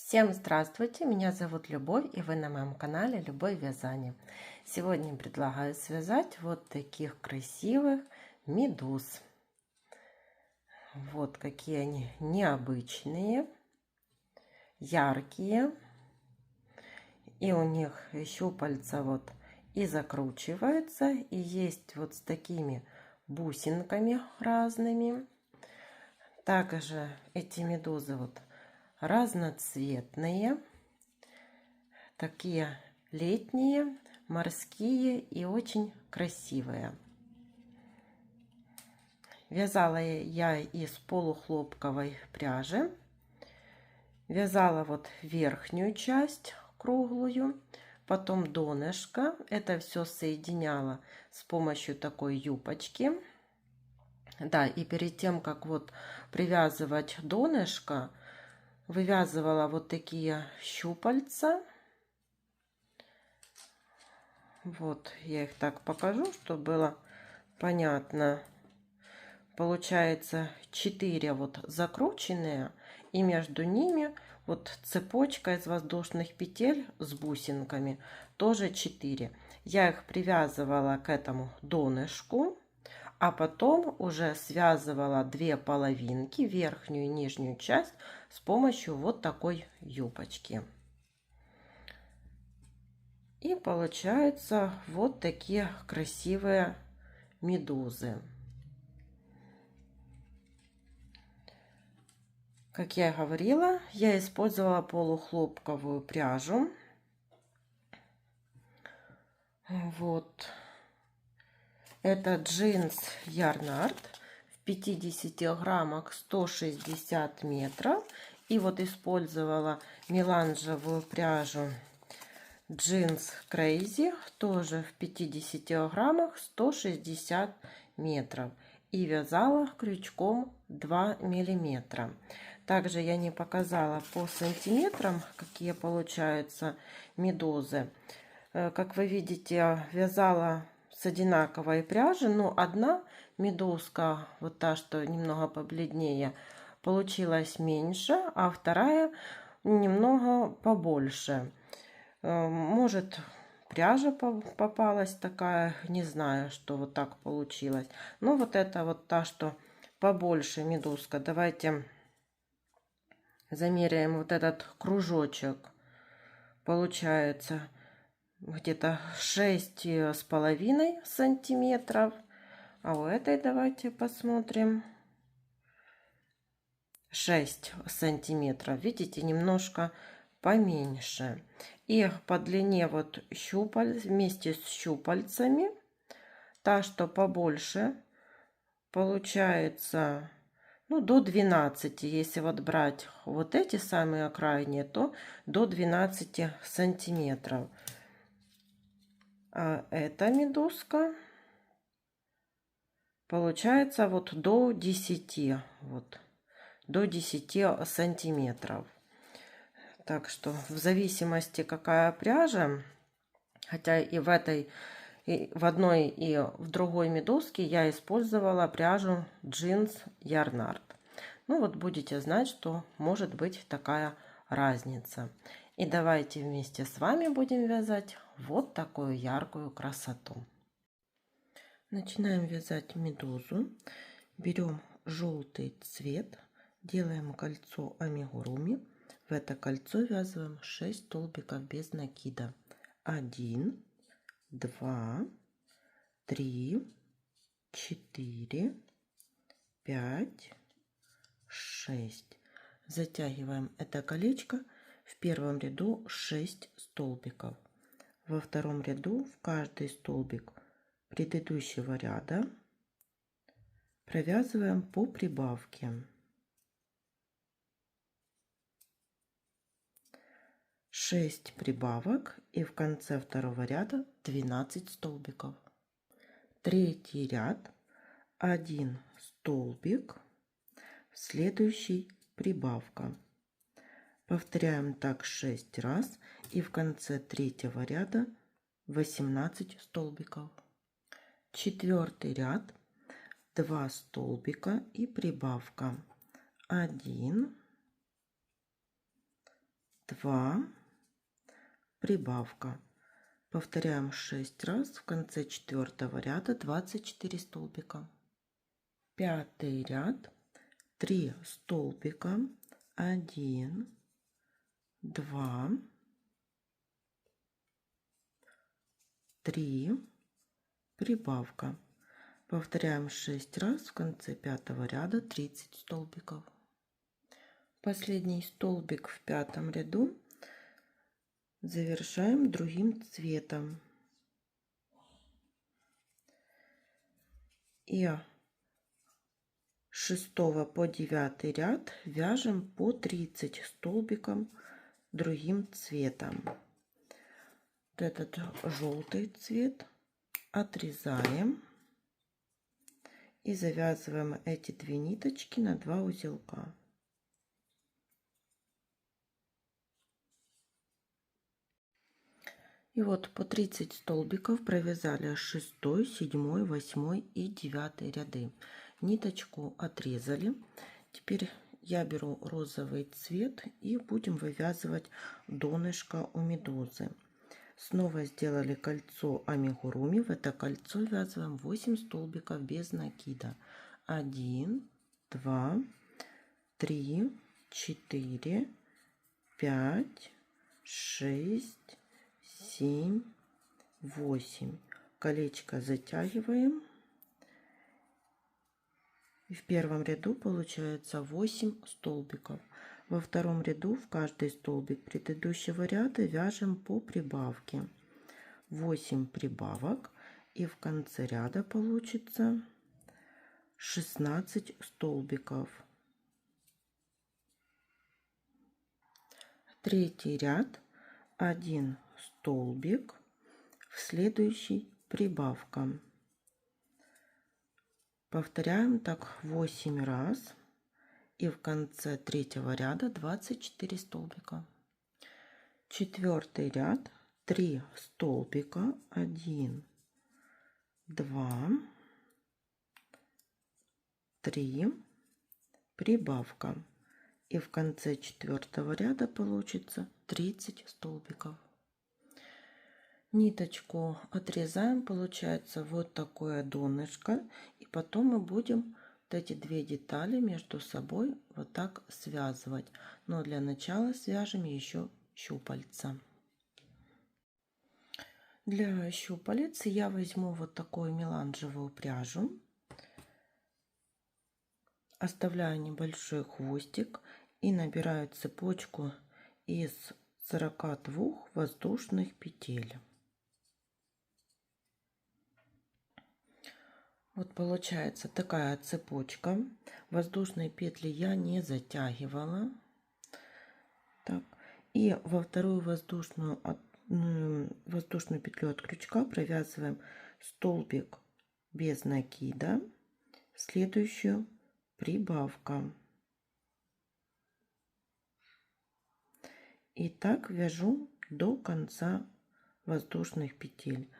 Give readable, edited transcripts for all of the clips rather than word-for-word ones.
Всем здравствуйте, меня зовут Любовь, и вы на моем канале Любовь Вязание. Сегодня предлагаю связать вот таких красивых медуз. Вот какие они необычные, яркие, и у них щупальца вот и закручиваются, и есть вот с такими бусинками разными. Также эти медузы вот разноцветные, такие летние, морские и очень красивые. Вязала я из полухлопковой пряжи. Вязала вот верхнюю часть круглую, потом донышко. Это все соединяла с помощью такой юбочки. Да, и перед тем, как вот привязывать донышко, вывязывала вот такие щупальца. Вот, я их так покажу, чтобы было понятно. Получается 4 вот закрученные, и между ними вот цепочка из воздушных петель с бусинками, тоже 4. Я их привязывала к этому донышку, а потом уже связывала 2 половинки, верхнюю и нижнюю часть, с помощью вот такой юбочки. И получаются вот такие красивые медузы. Как я и говорила, я использовала полухлопковую пряжу. Вот. Это джинс Ярнард в 50 граммах 160 метров. И вот использовала меланжевую пряжу джинс Crazy, тоже в 50 граммах 160 метров. И вязала крючком 2 миллиметра. Также я не показала по сантиметрам, какие получаются медузы. Как вы видите, вязала с одинаковой пряжи, но одна медузка, вот та, что немного побледнее, получилась меньше, а вторая немного побольше. Может, пряжа попалась такая, не знаю, что вот так получилось. Но вот это вот та, что побольше медузка. Давайте замеряем вот этот кружочек. Получается где-то 6,5 сантиметров. А у этой давайте посмотрим. 6 сантиметров. Видите, немножко поменьше. И по длине вот щупалец, вместе с щупальцами, та, что побольше, получается, ну, до 12. Если вот брать вот эти самые крайние, то до 12 сантиметров. А эта медузка получается вот до 10, вот, до 10 сантиметров. Так что в зависимости какая пряжа, хотя и в этой, и в одной, и в другой медузке я использовала пряжу джинс Ярнард. Ну вот будете знать, что может быть такая разница. И давайте вместе с вами будем вязать вот такую яркую красоту. Начинаем вязать медузу. Берем желтый цвет, делаем кольцо амигуруми. В это кольцо вязываем 6 столбиков без накида. 1, 2, 3, 4, 5, 6. Затягиваем это колечко. В первом ряду 6 столбиков. Во втором ряду в каждый столбик предыдущего ряда провязываем по прибавке. 6 прибавок, и в конце второго ряда 12 столбиков. Третий ряд 1 столбик, в следующий прибавка. Повторяем так 6 раз, и в конце третьего ряда 18 столбиков. Четвертый ряд 2 столбика и прибавка. 1, 2, прибавка. Повторяем 6 раз. В конце 4-го ряда 24 столбика. 5-й ряд, 3 столбика, 1, 2, 3, прибавка. Повторяем 6 раз. В конце 5-го ряда 30 столбиков. Последний столбик в 5-м ряду завершаем другим цветом. И с 6 по 9 ряд вяжем по 30 столбиков другим цветом. Вот этот желтый цвет отрезаем и завязываем эти 2 ниточки на 2 узелка. И вот по 30 столбиков провязали 6, 7, 8 и 9 ряды. Ниточку отрезали. Теперь я беру розовый цвет и будем вывязывать донышко у медузы. Снова сделали кольцо амигуруми. В это кольцо вязываем 8 столбиков без накида. 1, 2, 3, 4, 5, 6, 7, 8. Колечко затягиваем. И в первом ряду получается 8 столбиков. Во втором ряду в каждый столбик предыдущего ряда вяжем по прибавке. 8 прибавок. И в конце ряда получится 16 столбиков. Третий ряд, 1 столбик, в следующий прибавка. Повторяем так 8 раз. И в конце 3-го ряда 24 столбика. 4-й ряд, 3 столбика, 1, 2, 3, прибавка. И в конце 4-го ряда получится 30 столбиков. Ниточку отрезаем, получается вот такое донышко. И потом мы будем вот эти 2 детали между собой вот так связывать. Но для начала свяжем еще щупальца. Для щупалец я возьму вот такую меланжевую пряжу. Оставляю небольшой хвостик и набираю цепочку из 42 воздушных петель. Вот получается такая цепочка. Воздушные петли я не затягивала. Так. И во вторую воздушную петлю от крючка провязываем столбик без накида, следующую прибавка. И так вяжу до конца воздушных петель.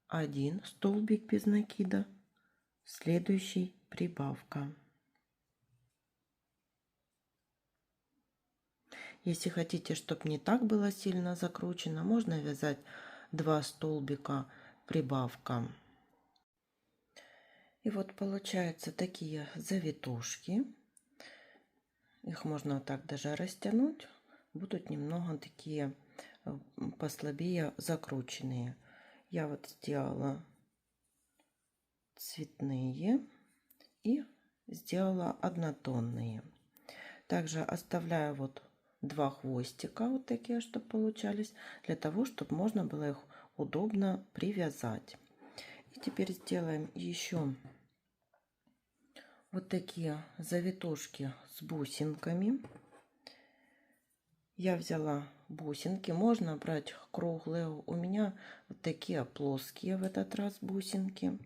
1 столбик без накида, следующий прибавка. Если хотите, чтобы не так было сильно закручено, можно вязать 2 столбика прибавка. И вот получаются такие завитушки. Их можно вот так даже растянуть. Будут немного такие послабее закрученные. Я вот сделала цветные и сделала однотонные. Также оставляю вот 2 хвостика вот такие, чтобы получались, для того, чтобы можно было их удобно привязать. И теперь сделаем еще вот такие завитушки с бусинками. Я взяла бусинки, можно брать круглые, у меня вот такие плоские в этот раз бусинки.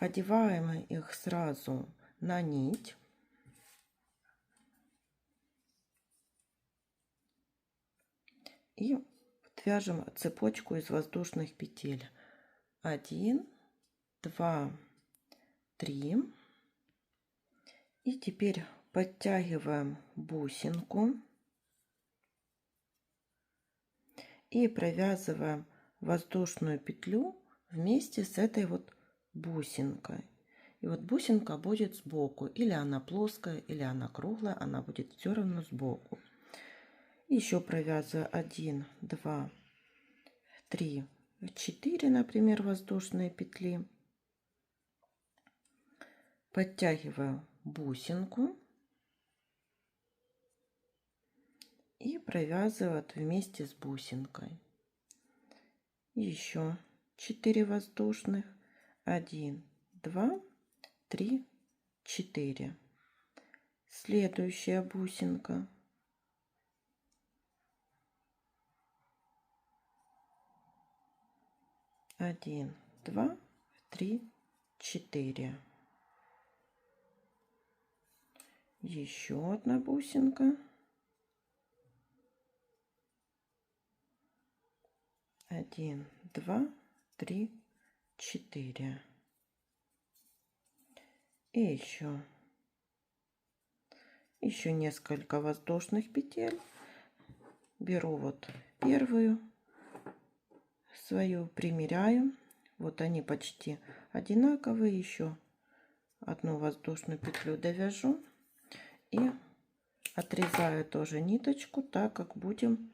Одеваем их сразу на нить. И вяжем цепочку из воздушных петель. 1, 2, 3. И теперь подтягиваем бусинку и провязываем воздушную петлю вместе с этой вот бусинкой. И вот бусинка будет сбоку, или она плоская, или она круглая, она будет все равно сбоку. Еще провязываю 1, 2, 3, 4, например, воздушные петли. Подтягиваю бусинку и провязываю вместе с бусинкой. Еще 4 воздушных. 1, 2, 3, 4. Следующая бусинка. Один, два, 3, 4. Еще одна бусинка. 1, 2, 3, 4. И еще несколько воздушных петель. Беру вот первую свою, примеряю. Вот они почти одинаковые. Еще одну воздушную петлю довяжу и отрезаю тоже ниточку, так как будем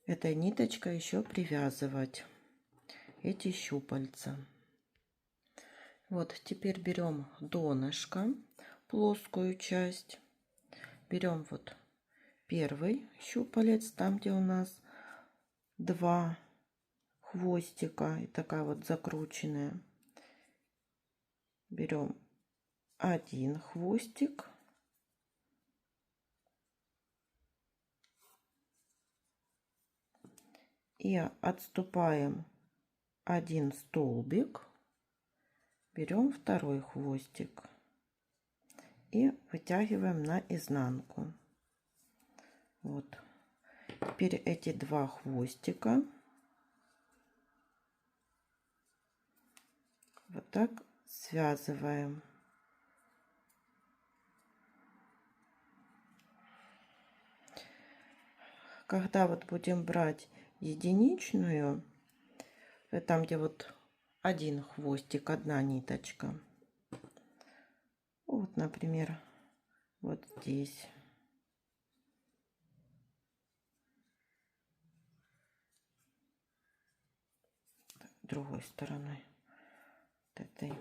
этой ниточкой еще привязывать эти щупальца. Вот теперь берем донышко, плоскую часть, берем вот первый щупалец, там где у нас 2 хвостика и такая вот закрученная. Берем 1 хвостик и отступаем 1 столбик, берем второй хвостик и вытягиваем на изнанку. Вот теперь эти 2 хвостика вот так связываем. Когда вот будем брать единичную, там где вот 1 хвостик, 1 ниточка, вот, например, вот здесь, другой стороной, вот этой.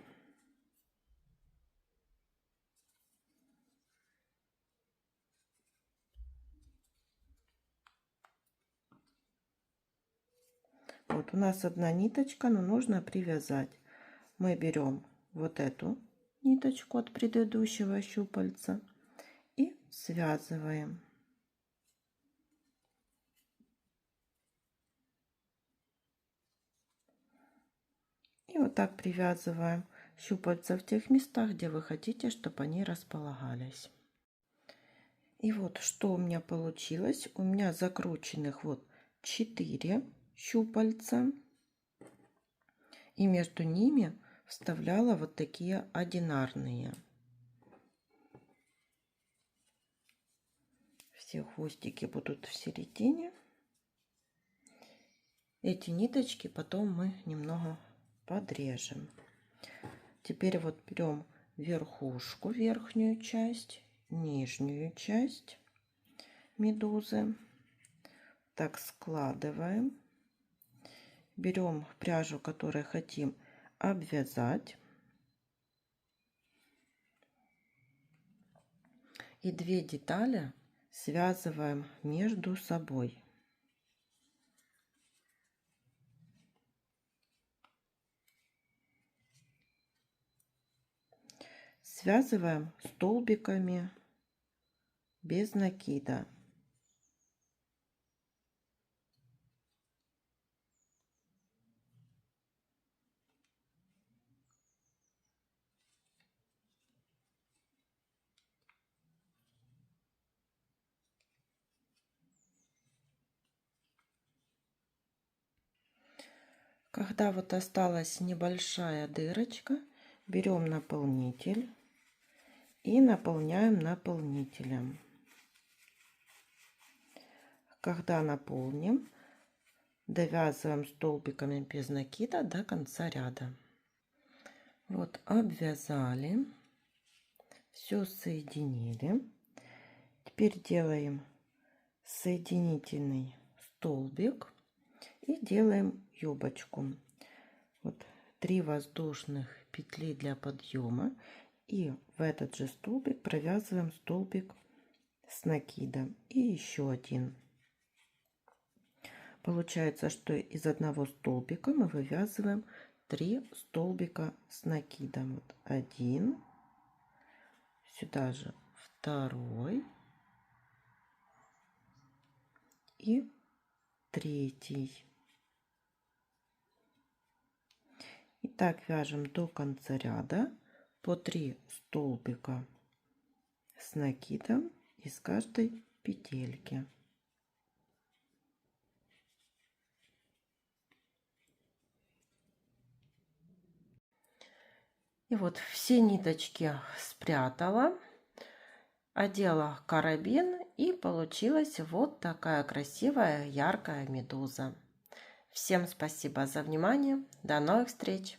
Вот у нас 1 ниточка, но нужно привязать. Мы берем вот эту ниточку от предыдущего щупальца и связываем. И вот так привязываем щупальца в тех местах, где вы хотите, чтобы они располагались. И вот что у меня получилось. У меня закрученных вот 4 щупальца. И между ними вставляла вот такие одинарные. Все хвостики будут в середине. Эти ниточки потом мы немного подрежем. Теперь вот берем верхушку, верхнюю часть, нижнюю часть медузы. Так складываем. Берем пряжу, которую хотим обвязать. И 2 детали связываем между собой. Связываем столбиками без накида. Когда вот осталась небольшая дырочка, берем наполнитель и наполняем наполнителем. Когда наполним, довязываем столбиками без накида до конца ряда. Вот обвязали, все соединили. Теперь делаем соединительный столбик и делаем юбочку. Вот 3 воздушных петли для подъема, и в этот же столбик провязываем столбик с накидом и еще один. Получается, что из одного столбика мы вывязываем 3 столбика с накидом. Вот 1, сюда же 2 и 3. И так вяжем до конца ряда по 3 столбика с накидом из каждой петельки. И вот все ниточки спрятала, одела карабин, и получилась вот такая красивая яркая медуза. Всем спасибо за внимание. До новых встреч!